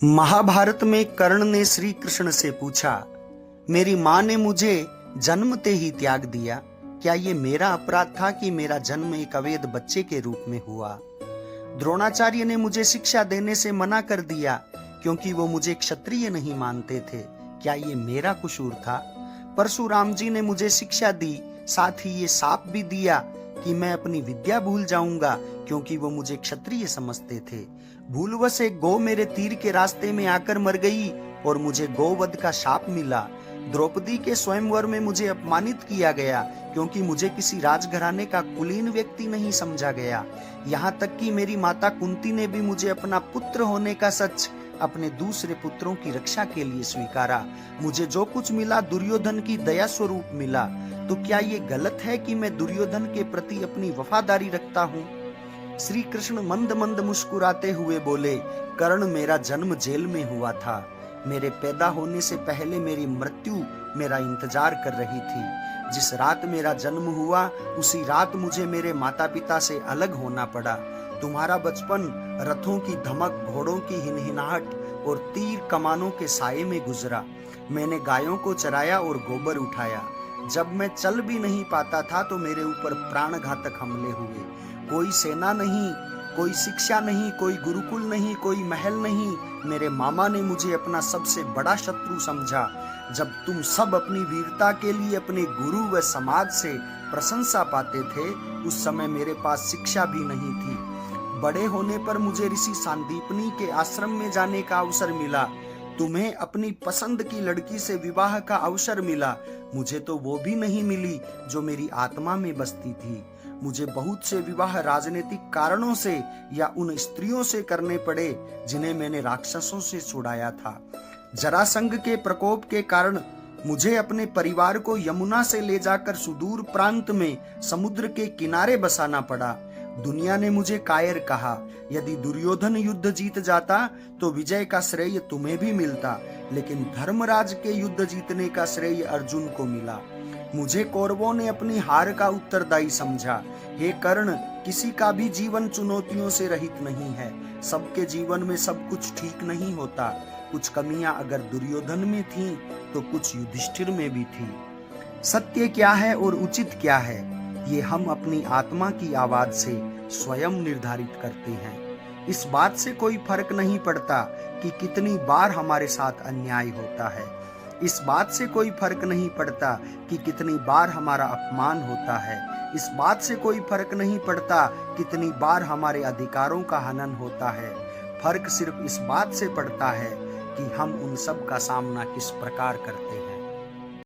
महाभारत में कर्ण ने श्री कृष्ण से पूछा, मेरी माँ ने मुझे जन्मते ही त्याग दिया, क्या ये मेरा अपराध था कि मेरा जन्म एक अवैध बच्चे के रूप में हुआ? द्रोणाचार्य ने मुझे शिक्षा देने से मना कर दिया क्योंकि वो मुझे क्षत्रिय नहीं मानते थे, क्या ये मेरा कसूर था? परशुराम जी ने मुझे शिक्षा दी, साथ ही ये शाप भी दिया कि मैं अपनी विद्या भूल जाऊंगा क्योंकि वो मुझे क्षत्रिय समझते थे। भूलवश एक गौ मेरे तीर के रास्ते में आकर मर गई और मुझे गौवध का शाप मिला। द्रौपदी के स्वयंवर में मुझे अपमानित किया गया क्योंकि मुझे किसी राजघराने का कुलीन व्यक्ति नहीं समझा गया। यहाँ तक कि मेरी माता कुंती ने भी मुझे अपना पुत्र होने का सच अपने दूसरे पुत्रों की रक्षा के लिए स्वीकारा। मुझे जो कुछ मिला दुर्योधन की दया स्वरूप मिला, तो क्या ये गलत है कि मैं दुर्योधन के प्रति अपनी वफादारी रखता हूँ? श्री कृष्ण मंद मंद मुस्कुराते हुए बोले, कर्ण, मेरा जन्म जेल में हुआ था। मेरे पैदा होने से पहले मेरी मृत्यु मेरा इंतजार कर रही थी। जिस रात मेरा जन्म हुआ उसी रात मुझे मेरे माता पिता से अलग होना पड़ा। तुम्हारा बचपन रथों की धमक, घोड़ों की हिनहिनाहट और तीर कमानों के साये में गुजरा। मैंने गायों को चराया और गोबर उठाया। जब मैं चल भी नहीं पाता था तो मेरे ऊपर प्राणघातक हमले हुए। कोई सेना नहीं, कोई शिक्षा नहीं, कोई गुरुकुल नहीं, कोई महल नहीं। मेरे मामा ने मुझे अपना सबसे बड़ा शत्रु समझा। जब तुम सब अपनी वीरता के लिए अपने गुरु व समाज से प्रशंसा पाते थे, उस समय मेरे पास शिक्षा भी नहीं थी। बड़े होने पर मुझे ऋषि सांदीपनी के आश्रम में जाने का अवसर मिला। तुम्हें अपनी पसंद की लड़की से विवाह का अवसर मिला। मुझे तो वो भी नहीं मिली जो मेरी आत्मा में बसती थी। मुझे बहुत से विवाह राजनीतिक कारणों से या उन स्त्रियों से करने पड़े जिन्हें मैंने राक्षसों से छुड़ाया था। जरासंध के प्रकोप के कारण मुझे अपने परिवार को यमुना से ले जाकर सुदूर प्रांत में समुद्र के किनारे बसाना पड़ा। दुनिया ने मुझे कायर कहा। यदि दुर्योधन युद्ध जीत जाता तो विजय का श्रेय तुम्हें भी मिलता, लेकिन धर्मराज के युद्ध जीतने का श्रेय अर्जुन को मिला। मुझे कौरवों ने अपनी हार का उत्तरदायी समझा। हे कर्ण, किसी का भी जीवन चुनौतियों से रहित नहीं है। सबके जीवन में सब कुछ ठीक नहीं होता। कुछ कमियां अगर दुर्योधन में थीं, तो कुछ युधिष्ठिर में भी थी। सत्य क्या है और उचित क्या है, ये हम अपनी आत्मा की आवाज से स्वयं निर्धारित करते हैं। इस बात से कोई फर्क नहीं पड़ता कि कितनी बार हमारे साथ अन्याय होता है। इस बात से कोई फर्क नहीं पड़ता कि कितनी बार हमारा अपमान होता है। इस बात से कोई फर्क नहीं पड़ता कितनी बार हमारे अधिकारों का हनन होता है। फर्क सिर्फ इस बात से पड़ता है कि हम उन सब का सामना किस प्रकार करते हैं।